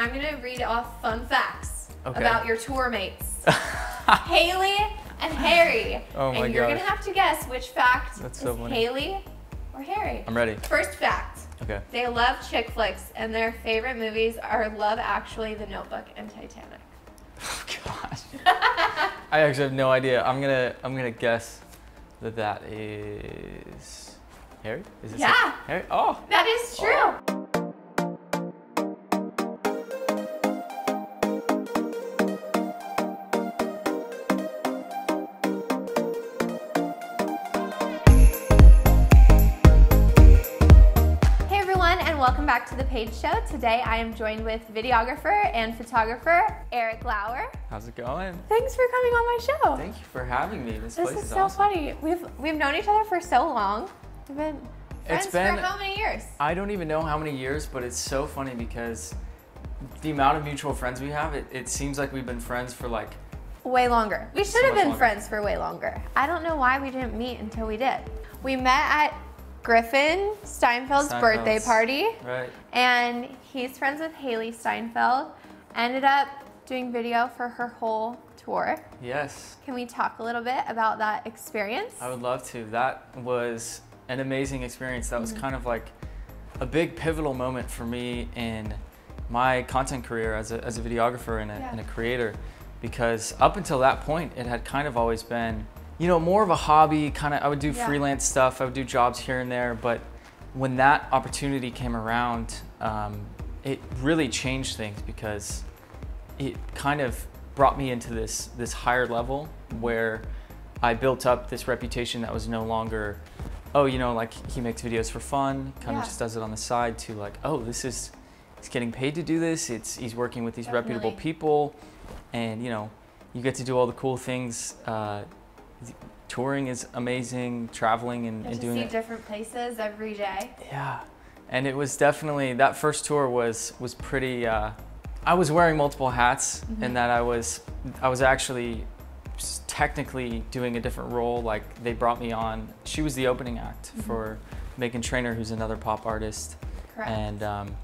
I'm gonna read off fun facts about your tour mates. Hailee and Harry. Oh my And you're gosh. gonna have to guess which fact That's is so funny. Hailee or Harry. I'm ready. First fact. Okay. They love chick flicks and their favorite movies are Love Actually, The Notebook, and Titanic. Oh gosh. I actually have no idea. I'm gonna guess that is Harry? Is this Yeah. it? Harry? Oh. That is true. Oh. Welcome back to the Paige Show. Today I am joined with videographer and photographer Erik Lauer. How's it going? Thanks for coming on my show. Thank you for having me. This This place is is so awesome. funny. We've known each other for so long. We've been friends for how many years? I don't even know how many years, but it's so funny because the amount of mutual friends we have, it seems like we've been friends for like way longer. We should have much been longer. friends for way longer. I don't know why we didn't meet until we did. We met at Brayden Steinfeld's birthday party. Right. And he's friends with Hailee Steinfeld. Ended up doing video for her whole tour. Yes. Can we talk a little bit about that experience? I would love to. That was an amazing experience. That was kind of like a big pivotal moment for me in my content career as a videographer and a creator, because up until that point, it had kind of always been, you know, more of a hobby. I would do freelance stuff. I would do jobs here and there. But when that opportunity came around, it really changed things because it kind of brought me into this higher level where I built up this reputation that was no longer, oh, you know, like he makes videos for fun, kind of just does it on the side, to like, oh, he's getting paid to do this. He's working with these reputable people, and you know, you get to do all the cool things. Touring is amazing, traveling and doing it. See different places every day. Yeah, and it was definitely, that first tour was pretty, I was wearing multiple hats, and that I was actually technically doing a different role. Like they brought me on, she was the opening act for Megan Trainor, who's another pop artist. Correct. And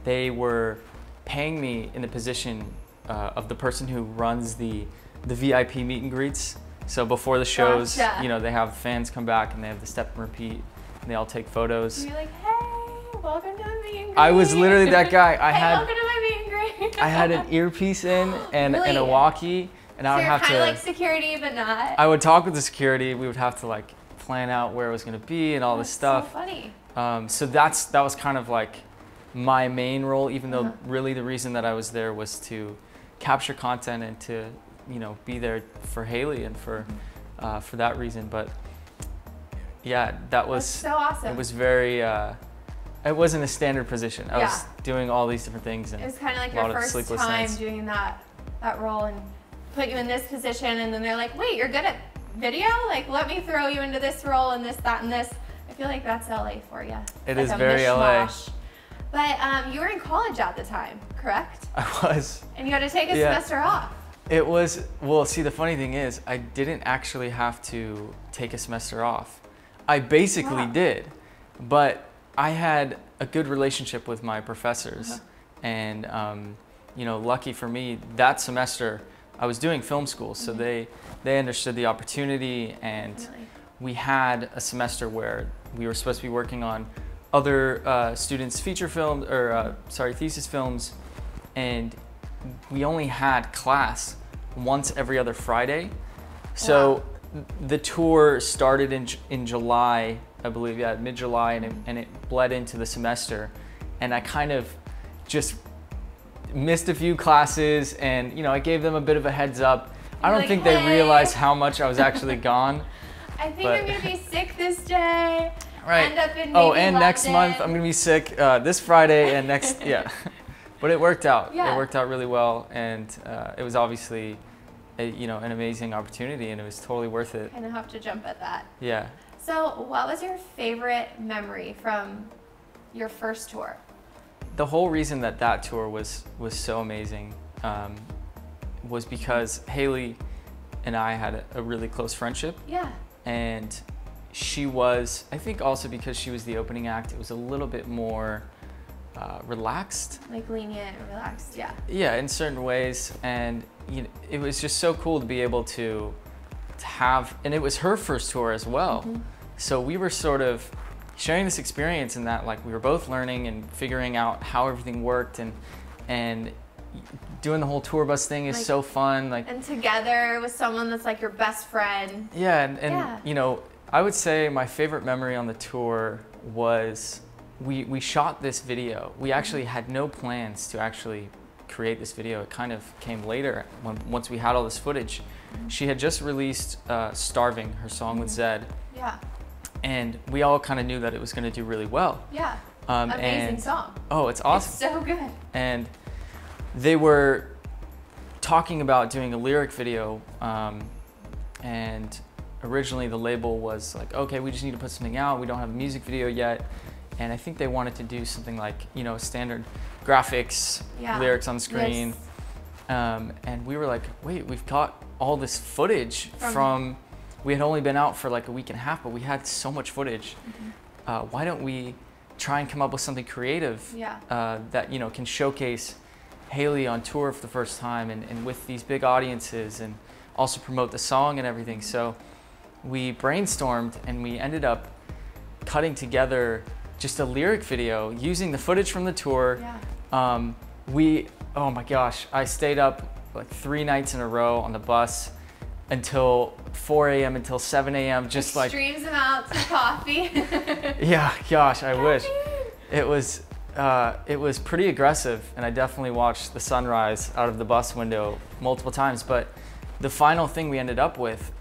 they were paying me in the position of the person who runs the VIP meet and greets. So before the shows, you know, they have fans come back and they have the step and repeat, and they all take photos. And you're like, hey, welcome to the meet and greet. I was literally that guy. Welcome to my meet and greet. I had an earpiece in and a walkie, and I would have to. So you're kind of like security, but not. I would talk with the security. We would have to like plan out where it was going to be and all this stuff. So funny. So that was kind of like my main role, even though really the reason that I was there was to capture content and to, you know, be there for Hailee and for that reason. But yeah, that was so awesome. It was very, it wasn't a standard position. I was doing all these different things, and it was kind of like a lot your of first sleepless time nights. doing that role, and put you in this position, and then they're like, wait, you're good at video? Like, let me throw you into this role and this, that, and this. I feel like that's LA for you. It is very LA. But you were in college at the time, correct? I was. And you had to take a semester off. It was, well, see, the funny thing is, I didn't actually have to take a semester off. I basically did, but I had a good relationship with my professors, and you know, lucky for me, that semester I was doing film school, so they understood the opportunity, and we had a semester where we were supposed to be working on other students' feature films, or thesis films, and we only had class once every other Friday. So the tour started in July, I believe, mid-July, and it bled into the semester. And I kind of just missed a few classes, and you know, I gave them a bit of a heads up. I don't think they realized how much I was actually gone. I think I'm gonna be sick this day. Right. End up in and next month I'm gonna be sick this Friday and next, But it worked out. It worked out really well, and it was obviously, you know, an amazing opportunity, and it was totally worth it. Kind of have to jump at that. Yeah. So, what was your favorite memory from your first tour? The whole reason that tour was so amazing was because Hailee and I had a really close friendship. Yeah. And she was, I think also because she was the opening act, it was a little bit more relaxed. Like lenient, relaxed, yeah. Yeah, in certain ways, and you know, it was just so cool to be able to have, and it was her first tour as well. So we were sort of sharing this experience in that, like, we were both learning and figuring out how everything worked, and doing the whole tour bus thing is like, so fun. Like, and together with someone that's like your best friend. Yeah, and you know, I would say my favorite memory on the tour was we shot this video. We actually had no plans to actually create this video. It kind of came later once we had all this footage. She had just released Starving, her song with Zed. Yeah. And we all kind of knew that it was going to do really well. Yeah. Amazing song. Oh, it's awesome. It's so good. And they were talking about doing a lyric video, and originally the label was like, okay, we just need to put something out. We don't have a music video yet. And I think they wanted to do something like, you know, standard graphics, lyrics on the screen. Yes. And we were like, wait, we've got all this footage from we had only been out for like a week and a half, but we had so much footage. Why don't we try and come up with something creative that, you know, can showcase Hailee on tour for the first time and with these big audiences, and also promote the song and everything. So we brainstormed, and we ended up cutting together just a lyric video using the footage from the tour. Oh my gosh, I stayed up like 3 nights in a row on the bus until 4 a.m. until 7 a.m. just like streams amounts of coffee. Yeah, gosh, I wish. It was pretty aggressive, and I definitely watched the sunrise out of the bus window multiple times. But the final thing we ended up with,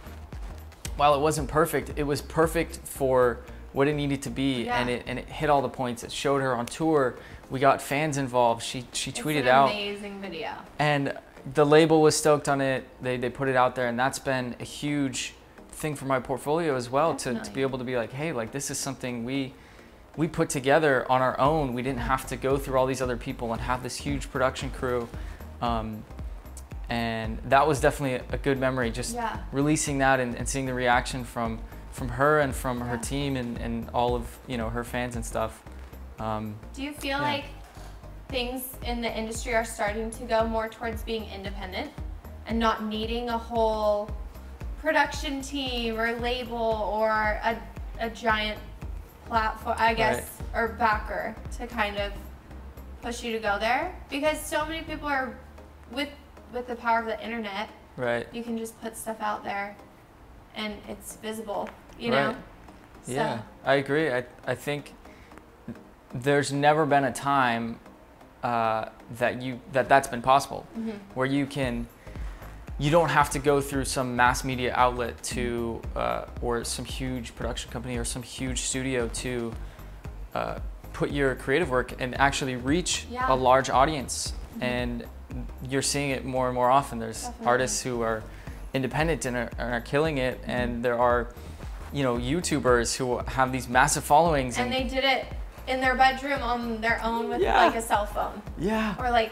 while it wasn't perfect, it was perfect for what it needed to be, and it hit all the points. It showed her on tour. We got fans involved. She tweeted out. It's an amazing video. And the label was stoked on it. They put it out there, and that's been a huge thing for my portfolio as well, to be able to be like, hey, like, this is something we put together on our own. We didn't have to go through all these other people and have this huge production crew. And that was definitely a good memory, just releasing that and seeing the reaction from her and from her team and all of, you know, her fans and stuff. Do you feel like things in the industry are starting to go more towards being independent and not needing a whole production team or label or a giant platform, I guess, or backer to kind of push you to go there? Because so many people are, with the power of the internet, you can just put stuff out there and it's visible, you know? So. Yeah, I agree. I think there's never been a time that's been possible, where you don't have to go through some mass media outlet to or some huge production company or some huge studio to put your creative work and actually reach a large audience. And you're seeing it more and more often. There's artists who are independent and are killing it, and there are, you know, YouTubers who have these massive followings, and they did it in their bedroom on their own with like a cell phone. Or like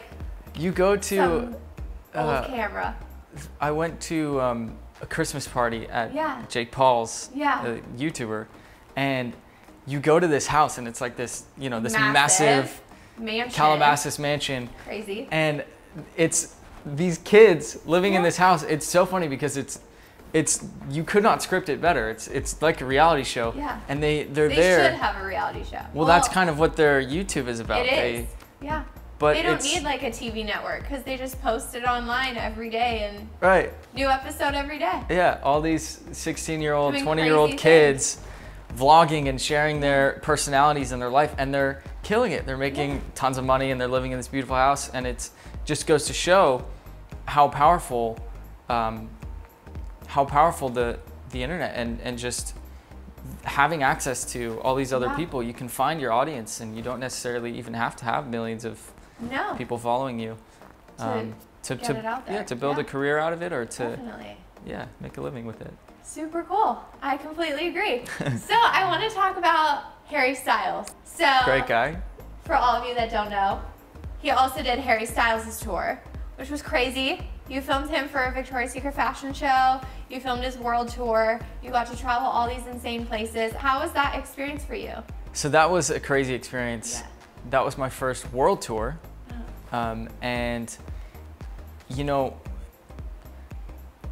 you go to some old camera. I went to a Christmas party at Jake Paul's, a YouTuber, and you go to this house, and it's like this, you know, this massive mansion. Calabasas mansion. Crazy. And it's these kids living in this house. It's so funny because it's you could not script it better. It's like a reality show. And they're there. They should have a reality show. Well, that's kind of what their YouTube is about. It is. But they don't need like a TV network, because they just post it online every day and new episode every day. Yeah, all these 16-year-old, 20-year-old kids vlogging and sharing their personalities and their life, and they're killing it. They're making tons of money, and they're living in this beautiful house, and it just goes to show how powerful the internet and just having access to all these other people. You can find your audience, and you don't necessarily even have to have millions of people following you to get it out there. To build a career out of it, or to Definitely. make a living with it. Super cool. I completely agree. So I want to talk about Harry Styles. So great guy. For all of you that don't know, he also did Harry Styles' tour, which was crazy. You filmed him for a Victoria's Secret fashion show. You filmed his world tour. You got to travel all these insane places. How was that experience for you? So that was a crazy experience. that was my first world tour. And you know,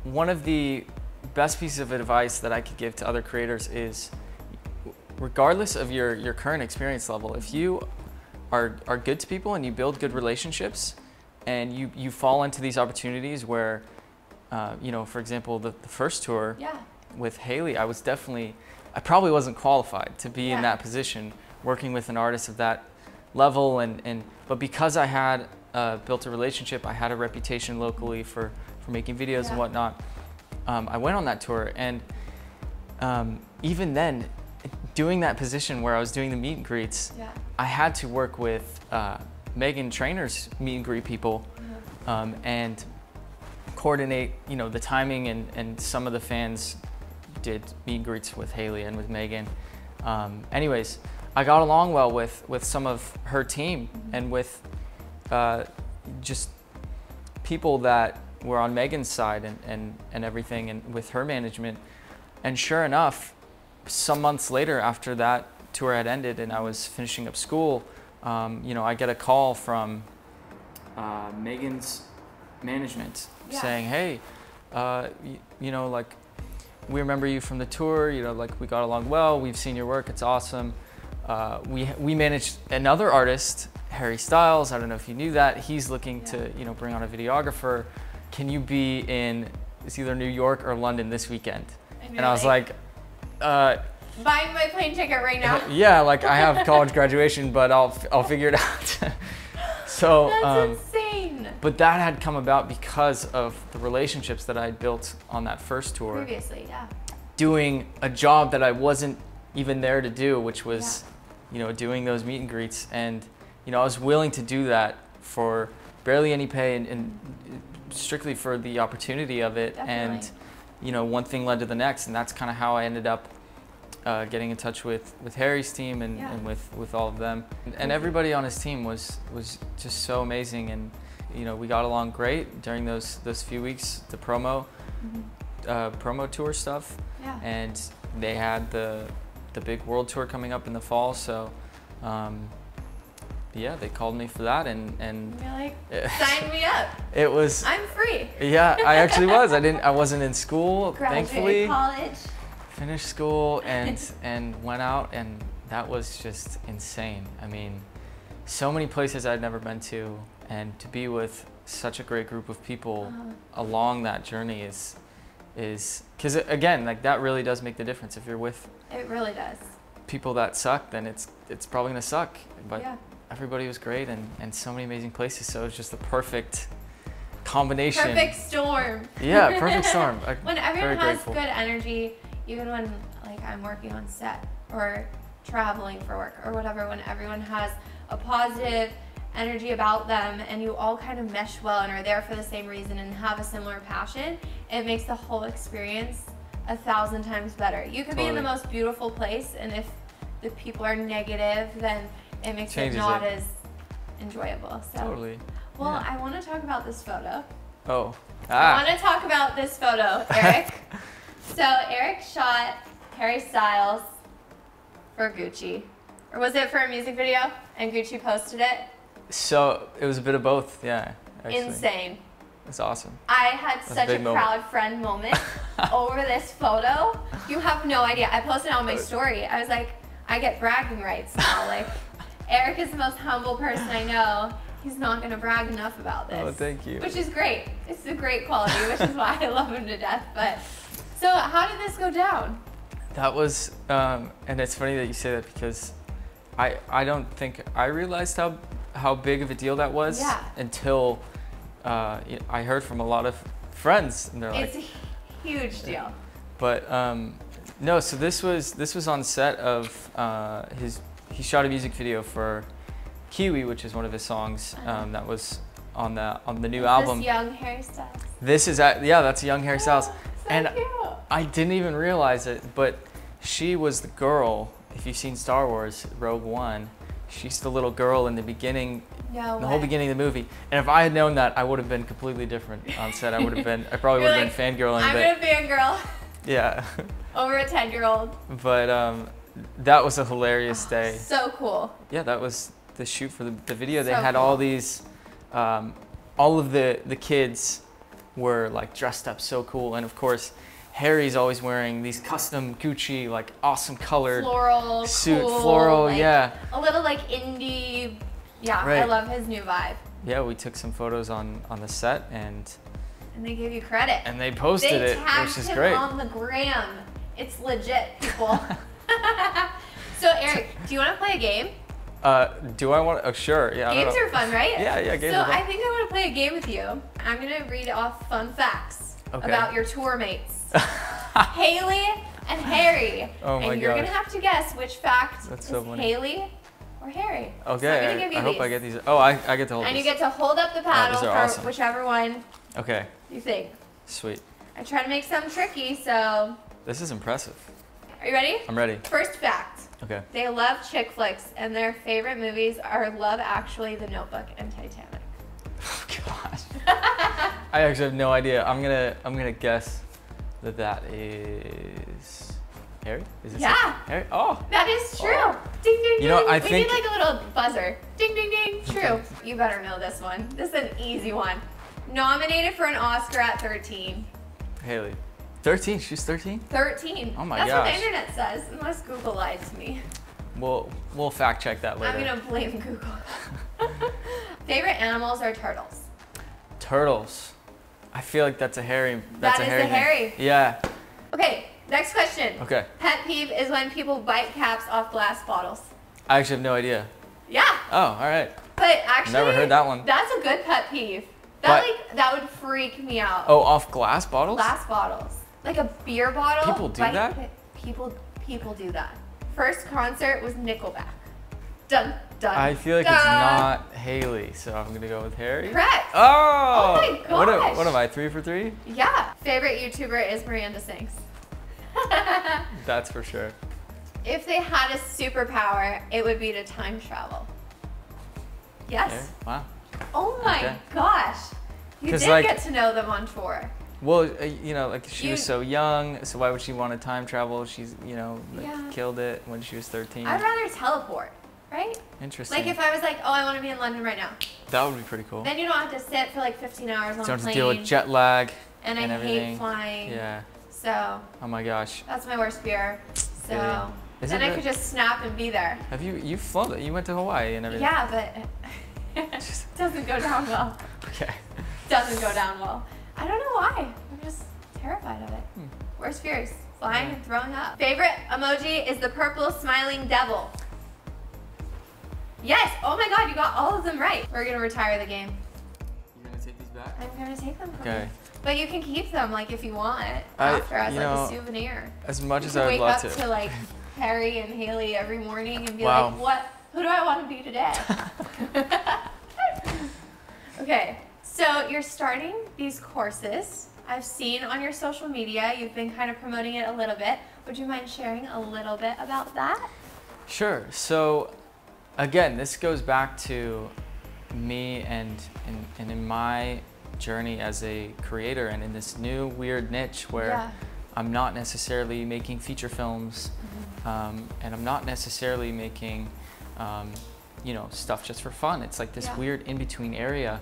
one of the best pieces of advice that I could give to other creators is, regardless of your current experience level, if you are good to people and you build good relationships and you fall into these opportunities where, you know, for example, the first tour with Hailee, I probably wasn't qualified to be in that position, working with an artist of that level, but because I had built a relationship, I had a reputation locally for making videos and whatnot, I went on that tour. And even then, doing that position where I was doing the meet and greets, I had to work with Megan Trainor's meet and greet people, and coordinate, you know, the timing, and some of the fans did meet and greets with Hailee and with Megan. Anyways, I got along well with some of her team and with just people that were on Megan's side and everything, and with her management. And sure enough, some months later, after that tour had ended and I was finishing up school, you know, I get a call from Megan's management saying, hey, you know, like, we remember you from the tour, you know, like, we got along well, we've seen your work, it's awesome. We managed another artist, Hailee Styles, I don't know if you knew that, he's looking to, you know, bring on a videographer. Can you be in, it's either New York or London this weekend? And I was like, buying my plane ticket right now. Yeah, like, I have college graduation, but I'll figure it out. So that's insane. But that had come about because of the relationships that I had built on that first tour. Previously, doing a job that I wasn't even there to do, which was, you know, doing those meet and greets. And, you know, I was willing to do that for barely any pay and strictly for the opportunity of it. Definitely. And, you know, one thing led to the next, and that's kind of how I ended up getting in touch with Harry's team and with all of them. And everybody on his team was just so amazing. And, you know, we got along great during those few weeks, the promo tour stuff. And they had the big world tour coming up in the fall, so yeah, they called me for that, and you're like, sign me up. It was, I'm free. Yeah, I actually was. I wasn't in school, thankfully. College. Finished school and went out, and that was just insane. I mean, so many places I'd never been to, and to be with such a great group of people along that journey is because, again, like, that really does make the difference. If you're with people that suck, then it's probably gonna suck. But everybody was great, and so many amazing places, so it was just the perfect combination. Perfect storm. Yeah, perfect storm. When everyone has good energy, even when, like, I'm working on set or traveling for work or whatever, when everyone has a positive energy about them and you all kind of mesh well and are there for the same reason and have a similar passion, it makes the whole experience 1,000 times better. You could be in the most beautiful place, and if the people are negative, then it makes it not as enjoyable. So, well, I want to talk about this photo. I want to talk about this photo, Erik. So Erik shot Hailee Styles for Gucci. Or was it for a music video and Gucci posted it? So it was a bit of both, yeah. Actually. Insane. It's awesome. I had such a proud friend moment over this photo. You have no idea. I posted it on my story. I was like, I get bragging rights now. Like, Erik is the most humble person I know. He's not going to brag enough about this. Oh, thank you. Which is great. It's a great quality, which is why I love him to death. But so how did this go down? That was, and it's funny that you say that, because I don't think I realized how big of a deal that was until I heard from a lot of friends, and they're like, it's a huge deal. But no, so this was on set of he shot a music video for Kiwi, which is one of his songs that was on the new album. This young Hailee Styles. This is that's a young Hailee Styles. So and cute. I didn't even realize it, but she was the girl. If you've seen Star Wars Rogue One, she's the little girl in the beginning. The whole beginning of the movie. And if I had known that, I would have been completely different on set. I probably would have been fangirling. I'm gonna fangirl. Yeah. Over a 10-year-old. But that was a hilarious day. So cool. Yeah, that was the shoot for the video, they So had cool. all these, all of the kids were like dressed up so cool. And of course, Harry's always wearing these custom Gucci, like awesome colored floral suit, cool, floral, like, yeah. a little like indie. Yeah, I Right. love his new vibe. Yeah, we took some photos on the set and they gave you credit. And they posted They it, tagged which is him great. on the gram. It's legit, people. So Eric, do you want to play a game? Do I want to? Oh, sure. Yeah. Games are fun, right? So Yeah, games are fun. I think I want to play a game with you. I'm going to read off fun facts about your tour mates. Hailee and Harry. Oh my And you're gosh. going to have to guess which fact That's is so funny. Hailee or Harry. Okay. So I'm going to give you I these. hope I get these. Oh, I get to hold And these. you get to hold up the paddle these for are awesome. whichever one Okay. you think. Sweet. I try to make some tricky, so This is impressive. are you ready? I'm ready. First fact. Okay. They love chick flicks, and their favorite movies are Love Actually, The Notebook, and Titanic. Oh gosh. I actually have no idea. I'm gonna guess that is Harry. Is this Yeah. Harry? Oh. That is true. Oh. Ding, ding, ding. You know, I we think- need like a little buzzer. Ding, ding, ding. True. You better know this one. This is an easy one. Nominated for an Oscar at 13. Hailee. 13. She's 13. 13. Oh my That's what the gosh. internet says, unless Google lied to me. We'll fact check that later. I'm gonna blame Google. Favorite animals are turtles. Turtles. I feel like that's a Harry. That's That a is Harry. a thing. Harry. Yeah. Okay, next question. Okay. Pet peeve is when people bite caps off glass bottles. I actually have no idea. Yeah, Oh, all right. but actually, Never heard that one. That's a good pet peeve. That would freak me out. Oh, off glass bottles? Glass bottles, like a beer bottle. People do bite that? it. People do that. First concert was Nickelback. Dun dun. I feel like dun. it's not Hailee, so I'm gonna go with Harry. Correct. Oh! Oh my gosh. What am I, 3 for 3? Yeah. Favorite YouTuber is Miranda Sings. That's for sure. If they had a superpower, it would be to time travel. Yes. Harry? Wow. Oh my Okay. gosh. You 'Cause, did like- get to know them on tour. Well, you know, like she was You- so young, so why would she want to time travel? She's, you know, like, Yeah. killed it when she was 13. I'd rather teleport, right? Interesting. Like if I was like, oh, I want to be in London right now. That would be pretty cool. Then you don't have to sit for like 15 hours on Don't a have plane. to deal with jet lag and I and everything. hate flying. Yeah. So Oh my gosh. that's my worst fear. So Yeah. Is then it I re- could just snap and be there. Have you flown? You went to Hawaii and everything. Yeah, but it doesn't go down well. Okay. Doesn't go down well. I don't know why. I'm just terrified of it. Worst fears: flying and throwing up. Favorite emoji is the purple smiling devil. Yes. Oh my God, you got all of them right. We're gonna retire the game. You're gonna take these back? I'm gonna take them from Okay. you. But you can keep them like if you want I- after as you like know, a souvenir. As much You as can I would wake love up to. to like Harry and Hailee every morning and be Wow. like, what? Who do I want to be today? Okay, so you're starting these courses. I've seen on your social media, you've been kind of promoting it a little bit. Would you mind sharing a little bit about that? Sure. So, again, this goes back to me and in my journey as a creator and in this new weird niche where Yeah. I'm not necessarily making feature films and I'm not necessarily making you know, stuff just for fun. It's like this Yeah. weird in-between area.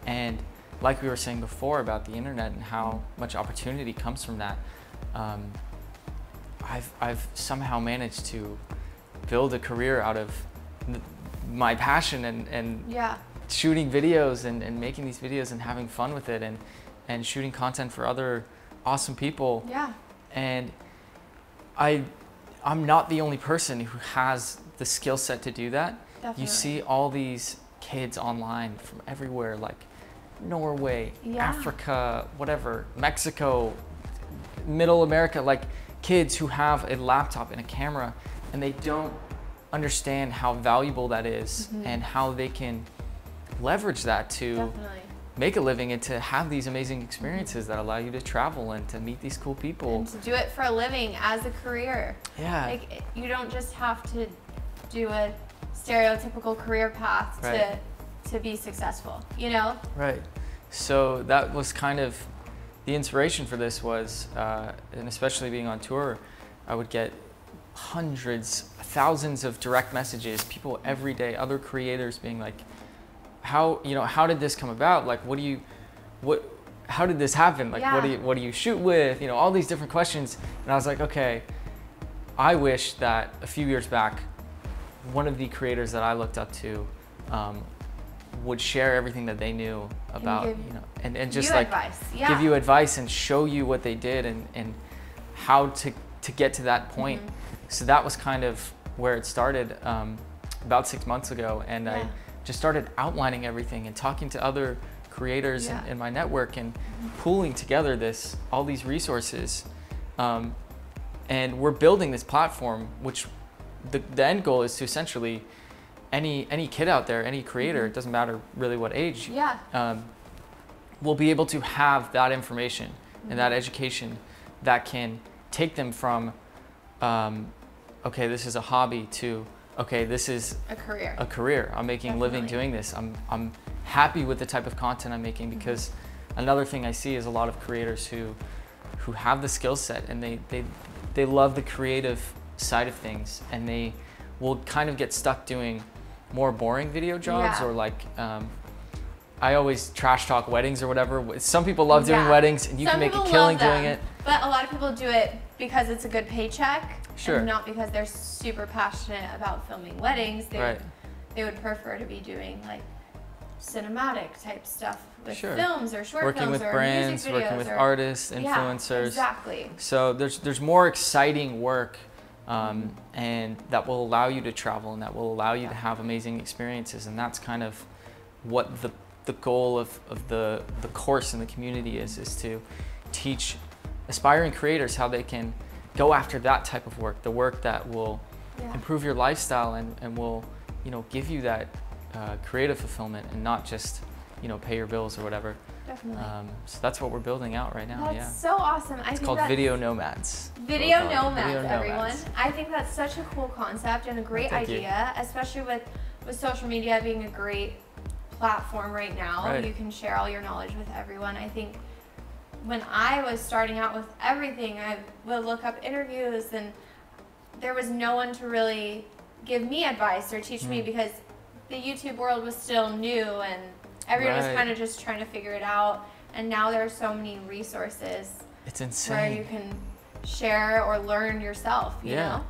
And like we were saying before about the internet and how much opportunity comes from that, I've somehow managed to build a career out of my passion and Yeah. shooting videos and making these videos and having fun with it and shooting content for other awesome people. Yeah. And I'm not the only person who has the skill set to do that. Definitely. You see all these kids online from everywhere, like Norway, Yeah. Africa, whatever, Mexico, Middle America, like kids who have a laptop and a camera and they don't understand how valuable that is and how they can leverage that to Definitely. make a living and to have these amazing experiences that allow you to travel and to meet these cool people. And to do it for a living as a career. Yeah. Like you don't just have to do a stereotypical career path Right. to be successful, you know? Right. So that was kind of the inspiration for this was, and especially being on tour, I would get hundreds, thousands of direct messages, people every day, other creators being like, how did this come about? Like, how did this happen? Like, what do you shoot with? All these different questions. And I was like, okay, I wish that a few years back, one of the creators that I looked up to would share everything that they knew about, and just like give you advice and show you what they did and how to get to that point. So that was kind of where it started about 6 months ago. And I just started outlining everything and talking to other creators in my network and pooling together all these resources. And we're building this platform, which the end goal is to essentially any kid out there, any creator, it doesn't matter really what age, will be able to have that information and that education that can take them from, okay, this is a hobby, to, okay, this is a career. A career. I'm making a living doing this. I'm happy with the type of content I'm making, because another thing I see is a lot of creators who have the skill set and they love the creative side of things, and they will kind of get stuck doing more boring video jobs, or like I always trash talk weddings or whatever. Some people love doing weddings, and you can make a killing doing it. But a lot of people do it because it's a good paycheck, sure, and not because they're super passionate about filming weddings. They would prefer to be doing like cinematic type stuff with films or short working films with or brands, music videos, working with artists, influencers. Exactly. So there's more exciting work, and that will allow you to travel, and that will allow you to have amazing experiences. And that's kind of what the goal of the course and the community is to teach aspiring creators how they can go after that type of work, the work that will improve your lifestyle and will give you that creative fulfillment, and not just pay your bills or whatever. Definitely. So that's what we're building out right now. That's so awesome. It's called Video Nomads. Video Nomads, everyone. I think that's such a cool concept and a great idea, especially with social media being a great platform right now. You can share all your knowledge with everyone. I think when I was starting out with everything, I would look up interviews, and there was no one to really give me advice or teach me, because the YouTube world was still new and everyone was kind of just trying to figure it out. And now there are so many resources. It's insane. Where you can share or learn yourself, you know?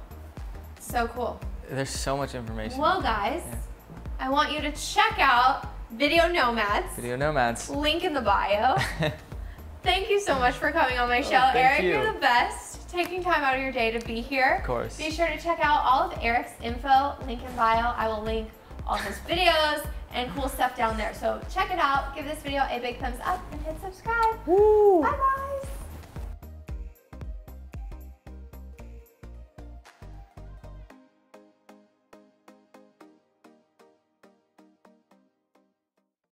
So cool. There's so much information. Well, guys, I want you to check out Video Nomads. Video Nomads. Link in the bio. Thank you so much for coming on my show, Eric. You're the best. Taking time out of your day to be here. Of course. Be sure to check out all of Erik's info, link in bio. I will link all his videos and cool stuff down there. So check it out. Give this video a big thumbs up and hit subscribe. Bye bye.